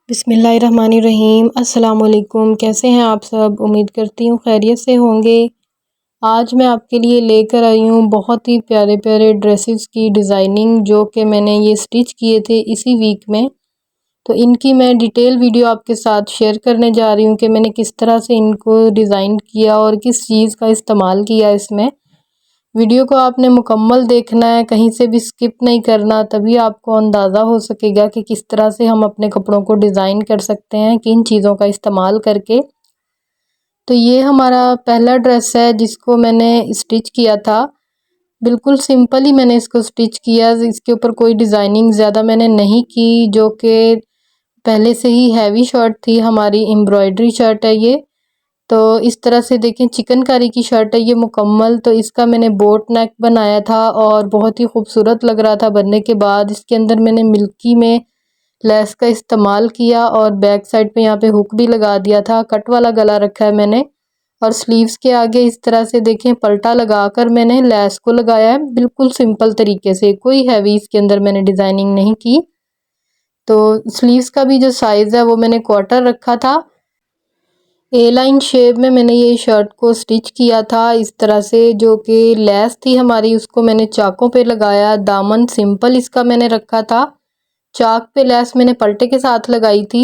बिस्मिल्लाहिर्रहमानिर्रहीम। अस्सलाम वालेकुम। कैसे हैं आप सब? उम्मीद करती हूँ खैरियत से होंगे। आज मैं आपके लिए लेकर आई हूँ बहुत ही प्यारे प्यारे ड्रेसेस की डिज़ाइनिंग, जो कि मैंने ये स्टिच किए थे इसी वीक में। तो इनकी मैं डिटेल वीडियो आपके साथ शेयर करने जा रही हूँ कि मैंने किस तरह से इनको डिज़ाइन किया और किस चीज़ का इस्तेमाल किया इसमें। वीडियो को आपने मुकम्मल देखना है, कहीं से भी स्किप नहीं करना, तभी आपको अंदाज़ा हो सकेगा कि किस तरह से हम अपने कपड़ों को डिज़ाइन कर सकते हैं किन चीज़ों का इस्तेमाल करके। तो ये हमारा पहला ड्रेस है जिसको मैंने स्टिच किया था। बिल्कुल सिंपल ही मैंने इसको स्टिच किया, इसके ऊपर कोई डिज़ाइनिंग ज़्यादा मैंने नहीं की, जो कि पहले से ही हैवी शर्ट थी हमारी, एम्ब्रॉयडरी शर्ट है ये। तो इस तरह से देखें, चिकनकारी की शर्ट है ये मुकम्मल। तो इसका मैंने बोट नेक बनाया था और बहुत ही खूबसूरत लग रहा था बनने के बाद। इसके अंदर मैंने मिल्की में लेस का इस्तेमाल किया और बैक साइड पे यहाँ पे हुक भी लगा दिया था। कट वाला गला रखा है मैंने, और स्लीव्स के आगे इस तरह से देखें पल्टा लगाकर मैंने लेस को लगाया है, बिल्कुल सिंपल तरीके से, कोई हैवी इसके अंदर मैंने डिज़ाइनिंग नहीं की। तो स्लीव्स का भी जो साइज़ है वो मैंने क्वार्टर रखा था। ए लाइन शेप में मैंने ये शर्ट को स्टिच किया था इस तरह से, जो कि लेस थी हमारी उसको मैंने चाकों पे लगाया। दामन सिंपल इसका मैंने रखा था, चाक पे लेस मैंने पल्टे के साथ लगाई थी।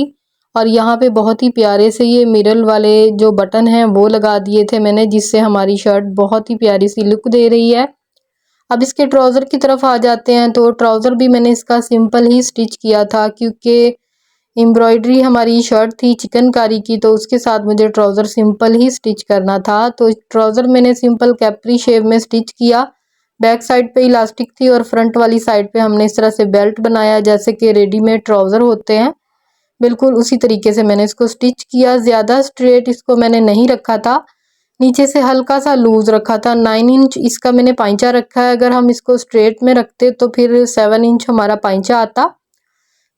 और यहाँ पे बहुत ही प्यारे से ये मिरर वाले जो बटन हैं वो लगा दिए थे मैंने, जिससे हमारी शर्ट बहुत ही प्यारी सी लुक दे रही है। अब इसके ट्राउज़र की तरफ आ जाते हैं। तो ट्राउज़र भी मैंने इसका सिंपल ही स्टिच किया था, क्योंकि एम्ब्रॉयडरी हमारी शर्ट थी चिकनकारी की, तो उसके साथ मुझे ट्राउज़र सिंपल ही स्टिच करना था। तो ट्राउज़र मैंने सिंपल कैप्री शेप में स्टिच किया। बैक साइड पे इलास्टिक थी और फ्रंट वाली साइड पे हमने इस तरह से बेल्ट बनाया, जैसे कि रेडीमेड ट्राउज़र होते हैं, बिल्कुल उसी तरीके से मैंने इसको स्टिच किया। ज़्यादा स्ट्रेट इसको मैंने नहीं रखा था, नीचे से हल्का सा लूज़ रखा था। 9 इंच इसका मैंने पाइंचा रखा है। अगर हम इसको स्ट्रेट में रखते तो फिर 7 इंच हमारा पाइंचा आता।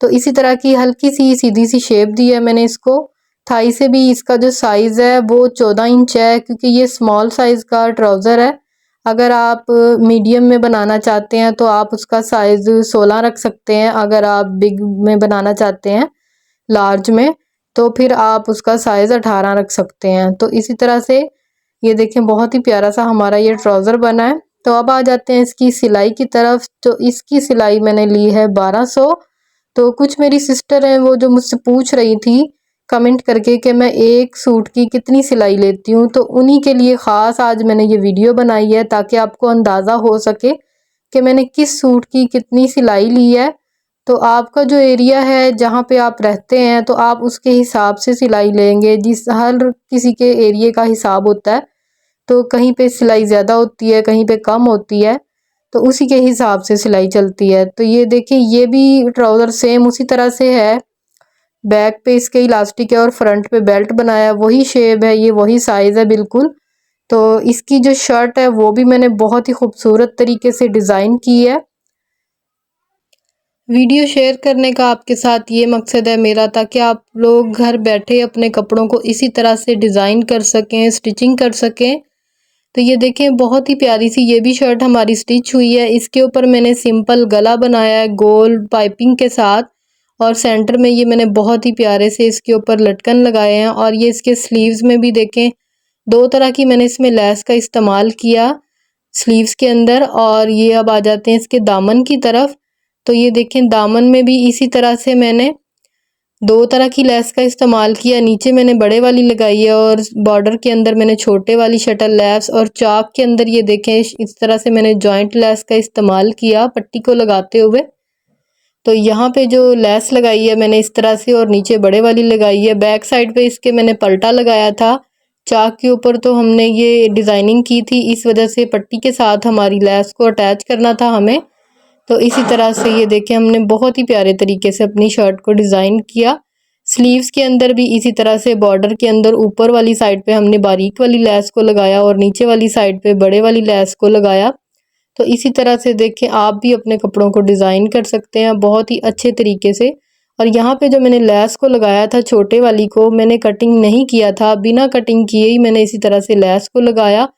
तो इसी तरह की हल्की सी सीधी सी शेप दी है मैंने इसको। थाई से भी इसका जो साइज़ है वो 14 इंच है, क्योंकि ये स्मॉल साइज़ का ट्राउज़र है। अगर आप मीडियम में बनाना चाहते हैं तो आप उसका साइज़ 16 रख सकते हैं। अगर आप बिग में बनाना चाहते हैं, लार्ज में, तो फिर आप उसका साइज़ 18 रख सकते हैं। तो इसी तरह से ये देखें बहुत ही प्यारा सा हमारा ये ट्राउज़र बना है। तो अब आ जाते हैं इसकी सिलाई की तरफ। तो इसकी सिलाई मैंने ली है 1200। तो कुछ मेरी सिस्टर हैं वो जो मुझसे पूछ रही थी कमेंट करके कि मैं एक सूट की कितनी सिलाई लेती हूँ, तो उन्हीं के लिए ख़ास आज मैंने ये वीडियो बनाई है, ताकि आपको अंदाज़ा हो सके कि मैंने किस सूट की कितनी सिलाई ली है। तो आपका जो एरिया है जहाँ पे आप रहते हैं, तो आप उसके हिसाब से सिलाई लेंगे। जिस हर किसी के एरिए का हिसाब होता है, तो कहीं पे सिलाई ज़्यादा होती है, कहीं पे कम होती है, तो उसी के हिसाब से सिलाई चलती है। तो ये देखिए, ये भी ट्राउज़र सेम उसी तरह से है। बैक पे इसके इलास्टिक है और फ्रंट पे बेल्ट बनाया, वही शेप है, ये वही साइज़ है बिल्कुल। तो इसकी जो शर्ट है वो भी मैंने बहुत ही खूबसूरत तरीके से डिज़ाइन की है। वीडियो शेयर करने का आपके साथ ये मकसद है मेरा, ताकि आप लोग घर बैठे अपने कपड़ों को इसी तरह से डिज़ाइन कर सकें, स्टिचिंग कर सकें। तो ये देखें बहुत ही प्यारी सी ये भी शर्ट हमारी स्टिच हुई है। इसके ऊपर मैंने सिंपल गला बनाया है गोल पाइपिंग के साथ, और सेंटर में ये मैंने बहुत ही प्यारे से इसके ऊपर लटकन लगाए हैं। और ये इसके स्लीव्स में भी देखें, दो तरह की मैंने इसमें लेस का इस्तेमाल किया स्लीव्स के अंदर। और ये अब आ जाते हैं इसके दामन की तरफ। तो ये देखें, दामन में भी इसी तरह से मैंने दो तरह की लेस का इस्तेमाल किया। नीचे मैंने बड़े वाली लगाई है और बॉर्डर के अंदर मैंने छोटे वाली शटल लेस, और चाक के अंदर ये देखें इस तरह से मैंने जॉइंट लेस का इस्तेमाल किया पट्टी को लगाते हुए। तो यहाँ पे जो लेस लगाई है मैंने इस तरह से, और नीचे बड़े वाली लगाई है। बैक साइड पे इसके मैंने पलटा लगाया था चाक के ऊपर, तो हमने ये डिज़ाइनिंग की थी, इस वजह से पट्टी के साथ हमारी लेस को अटैच करना था हमें। तो इसी तरह से ये देखें, हमने बहुत ही प्यारे तरीके से अपनी शर्ट को डिज़ाइन किया। स्लीव्स के अंदर भी इसी तरह से बॉर्डर के अंदर ऊपर वाली साइड पे हमने बारीक वाली लेस को लगाया और नीचे वाली साइड पे बड़े वाली लेस को लगाया। तो इसी तरह से देखें, आप भी अपने कपड़ों को डिज़ाइन कर सकते हैं बहुत ही अच्छे तरीके से। और यहाँ पे जो मैंने लेस को लगाया था छोटे वाली को, मैंने कटिंग नहीं किया था, बिना कटिंग किए ही मैंने इसी तरह से लेस को लगाया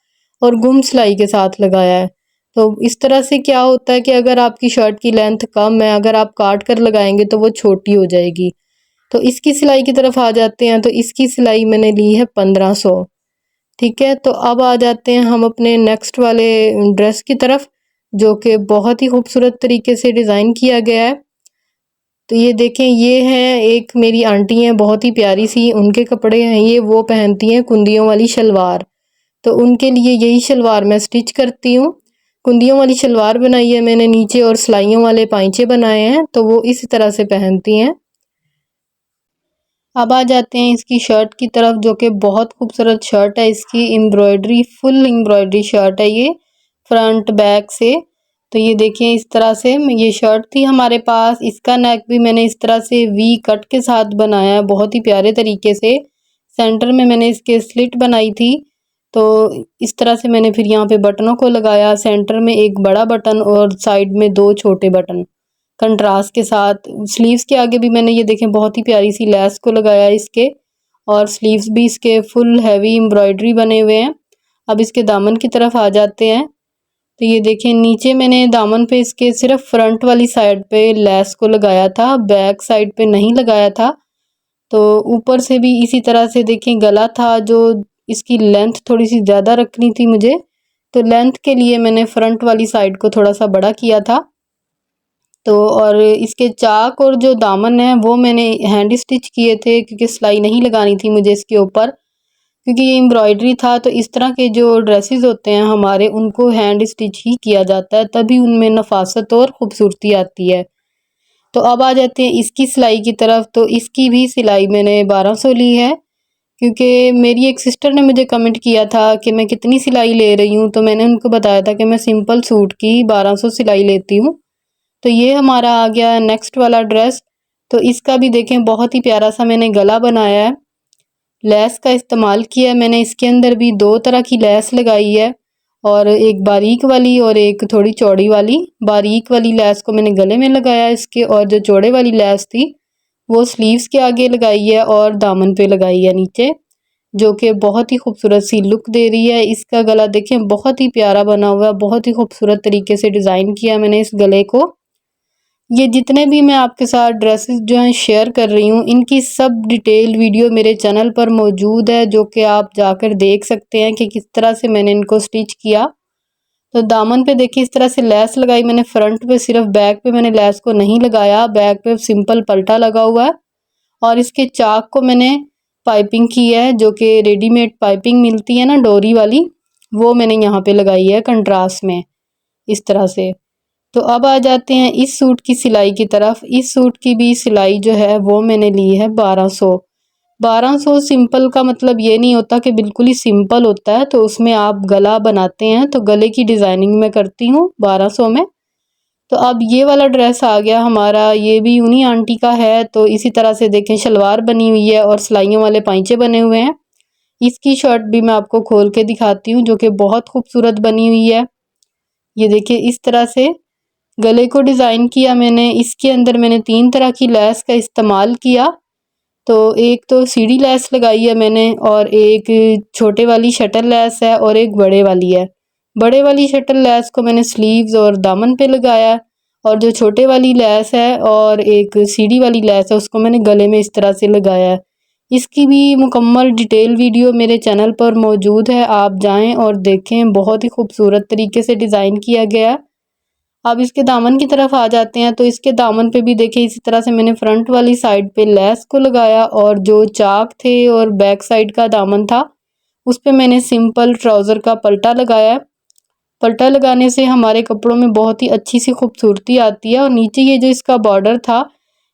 और गुम सिलाई के साथ लगाया है। तो इस तरह से क्या होता है कि अगर आपकी शर्ट की लेंथ कम है, अगर आप काट कर लगाएंगे तो वो छोटी हो जाएगी। तो इसकी सिलाई की तरफ आ जाते हैं। तो इसकी सिलाई मैंने ली है 1500। ठीक है, तो अब आ जाते हैं हम अपने नेक्स्ट वाले ड्रेस की तरफ, जो कि बहुत ही खूबसूरत तरीके से डिज़ाइन किया गया है। तो ये देखें, ये है एक मेरी आंटी हैं, बहुत ही प्यारी सी, उनके कपड़े हैं ये, वो पहनती हैं कुंदियों वाली शलवार। तो उनके लिए यही शलवार मैं स्टिच करती हूँ। कुंदियों वाली शलवार बनाई है मैंने नीचे, और सिलाइयों वाले पाइचे बनाए हैं, तो वो इसी तरह से पहनती हैं। अब आ जाते हैं इसकी शर्ट की तरफ, जो कि बहुत खूबसूरत शर्ट है। इसकी एम्ब्रॉयडरी, फुल एम्ब्रॉयडरी शर्ट है ये, फ्रंट बैक से। तो ये देखें, इस तरह से ये शर्ट थी हमारे पास। इसका नेक भी मैंने इस तरह से वी कट के साथ बनाया है, बहुत ही प्यारे तरीके से। सेंटर में मैंने इसके स्लिट बनाई थी। तो इस तरह से मैंने फिर यहाँ पे बटनों को लगाया, सेंटर में एक बड़ा बटन और साइड में 2 छोटे बटन कंट्रास्ट के साथ। स्लीव्स के आगे भी मैंने ये देखें बहुत ही प्यारी सी लेस को लगाया इसके, और स्लीव्स भी इसके फुल हैवी एम्ब्रॉयडरी बने हुए हैं। अब इसके दामन की तरफ आ जाते हैं। तो ये देखें, नीचे मैंने दामन पे इसके सिर्फ फ्रंट वाली साइड पे लेस को लगाया था, बैक साइड पे नहीं लगाया था। तो ऊपर से भी इसी तरह से देखें, गला था जो, इसकी लेंथ थोड़ी सी ज़्यादा रखनी थी मुझे, तो लेंथ के लिए मैंने फ्रंट वाली साइड को थोड़ा सा बड़ा किया था। तो और इसके चाक और जो दामन है वो मैंने हैंड स्टिच किए थे, क्योंकि सिलाई नहीं लगानी थी मुझे इसके ऊपर, क्योंकि ये एम्ब्रॉयडरी था। तो इस तरह के जो ड्रेसेस होते हैं हमारे, उनको हैंड स्टिच ही किया जाता है, तभी उनमें नफासत और ख़ूबसूरती आती है। तो अब आ जाते हैं इसकी सिलाई की तरफ। तो इसकी भी सिलाई मैंने 1200 ली है, क्योंकि मेरी एक सिस्टर ने मुझे कमेंट किया था कि मैं कितनी सिलाई ले रही हूँ, तो मैंने उनको बताया था कि मैं सिंपल सूट की 1200 सिलाई लेती हूँ। तो ये हमारा आ गया नेक्स्ट वाला ड्रेस। तो इसका भी देखें, बहुत ही प्यारा सा मैंने गला बनाया है, लेस का इस्तेमाल किया है मैंने। इसके अंदर भी 2 तरह की लेस लगाई है, और एक बारीक वाली और एक थोड़ी चौड़ी वाली। बारीक वाली लेस को मैंने गले में लगाया इसके, और जो चौड़े वाली लेस थी वो स्लीव्स के आगे लगाई है और दामन पे लगाई है नीचे, जो कि बहुत ही खूबसूरत सी लुक दे रही है। इसका गला देखें, बहुत ही प्यारा बना हुआ है, बहुत ही खूबसूरत तरीके से डिज़ाइन किया मैंने इस गले को। ये जितने भी मैं आपके साथ ड्रेसेस जो हैं शेयर कर रही हूँ, इनकी सब डिटेल वीडियो मेरे चैनल पर मौजूद है, जो कि आप जाकर देख सकते हैं कि किस तरह से मैंने इनको स्टिच किया। तो दामन पे देखिए, इस तरह से लेस लगाई मैंने फ्रंट पे सिर्फ, बैक पे मैंने लेस को नहीं लगाया, बैक पे सिंपल पल्टा लगा हुआ है। और इसके चाक को मैंने पाइपिंग की है, जो कि रेडीमेड पाइपिंग मिलती है ना डोरी वाली, वो मैंने यहाँ पे लगाई है कंट्रास्ट में, इस तरह से। तो अब आ जाते हैं इस सूट की सिलाई की तरफ। इस सूट की भी सिलाई जो है वो मैंने ली है 1200। 1200 सिंपल का मतलब ये नहीं होता कि बिल्कुल ही सिंपल होता है, तो उसमें आप गला बनाते हैं, तो गले की डिज़ाइनिंग मैं करती हूँ 1200 में। तो अब ये वाला ड्रेस आ गया हमारा, ये भी उन्हीं आंटी का है। तो इसी तरह से देखें, शलवार बनी हुई है और सिलाइयों वाले पाइचे बने हुए हैं। इसकी शर्ट भी मैं आपको खोल के दिखाती हूँ, जो कि बहुत खूबसूरत बनी हुई है। ये देखिए, इस तरह से गले को डिज़ाइन किया मैंने। इसके अंदर मैंने 3 तरह की लेस का इस्तेमाल किया। तो एक तो सीढ़ी लेस लगाई है मैंने, और एक छोटे वाली शटल लेस है, और एक बड़े वाली है। बड़े वाली शटल लेस को मैंने स्लीव्स और दामन पे लगाया, और जो छोटे वाली लेस है और एक सीढ़ी वाली लेस है, उसको मैंने गले में इस तरह से लगाया है। इसकी भी मुकम्मल डिटेल वीडियो मेरे चैनल पर मौजूद है, आप जाएं और देखें, बहुत ही खूबसूरत तरीके से डिज़ाइन किया गया। अब इसके दामन की तरफ आ जाते हैं। तो इसके दामन पे भी देखिए, इसी तरह से मैंने फ्रंट वाली साइड पे लेस को लगाया, और जो चाक थे और बैक साइड का दामन था, उस पे मैंने सिंपल ट्राउज़र का पल्टा लगाया। पल्टा लगाने से हमारे कपड़ों में बहुत ही अच्छी सी खूबसूरती आती है। और नीचे ये जो इसका बॉर्डर था,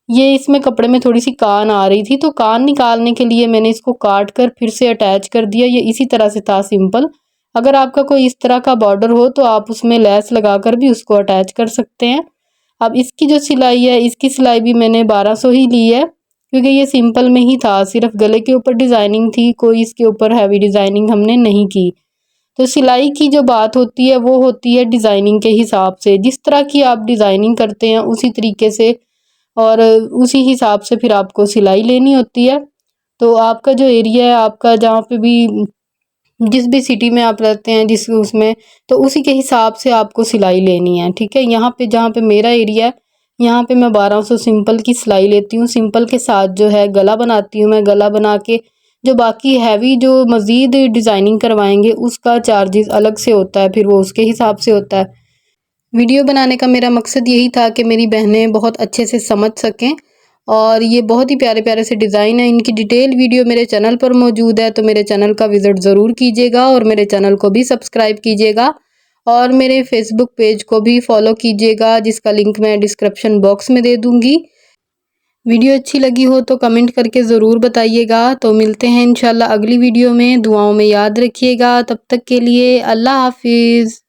ये इसमें कपड़े में थोड़ी सी कान आ रही थी, तो कान निकालने के लिए मैंने इसको काट कर फिर से अटैच कर दिया। ये इसी तरह से था सिंपल। अगर आपका कोई इस तरह का बॉर्डर हो तो आप उसमें लेस लगाकर भी उसको अटैच कर सकते हैं। अब इसकी जो सिलाई है, इसकी सिलाई भी मैंने 1200 ही ली है, क्योंकि ये सिंपल में ही था, सिर्फ गले के ऊपर डिज़ाइनिंग थी, कोई इसके ऊपर हैवी डिज़ाइनिंग हमने नहीं की। तो सिलाई की जो बात होती है वो होती है डिज़ाइनिंग के हिसाब से, जिस तरह की आप डिज़ाइनिंग करते हैं उसी तरीके से और उसी हिसाब से फिर आपको सिलाई लेनी होती है। तो आपका जो एरिया है, आपका जहाँ पे भी, जिस भी सिटी में आप रहते हैं, जिस उसमें, तो उसी के हिसाब से आपको सिलाई लेनी है। ठीक है, यहाँ पे जहाँ पे मेरा एरिया है, यहाँ पे मैं 1200 सिंपल की सिलाई लेती हूँ। सिंपल के साथ जो है गला बनाती हूँ मैं। गला बना के जो बाकी हैवी जो मज़ीद डिज़ाइनिंग करवाएंगे उसका चार्जेस अलग से होता है, फिर वो उसके हिसाब से होता है। वीडियो बनाने का मेरा मकसद यही था कि मेरी बहनें बहुत अच्छे से समझ सकें। और ये बहुत ही प्यारे प्यारे से डिज़ाइन है। इनकी डिटेल वीडियो मेरे चैनल पर मौजूद है, तो मेरे चैनल का विज़िट ज़रूर कीजिएगा और मेरे चैनल को भी सब्सक्राइब कीजिएगा और मेरे फेसबुक पेज को भी फॉलो कीजिएगा, जिसका लिंक मैं डिस्क्रिप्शन बॉक्स में दे दूँगी। वीडियो अच्छी लगी हो तो कमेंट करके ज़रूर बताइएगा। तो मिलते हैं इंशाल्लाह अगली वीडियो में। दुआओं में याद रखिएगा। तब तक के लिए अल्लाह हाफिज़।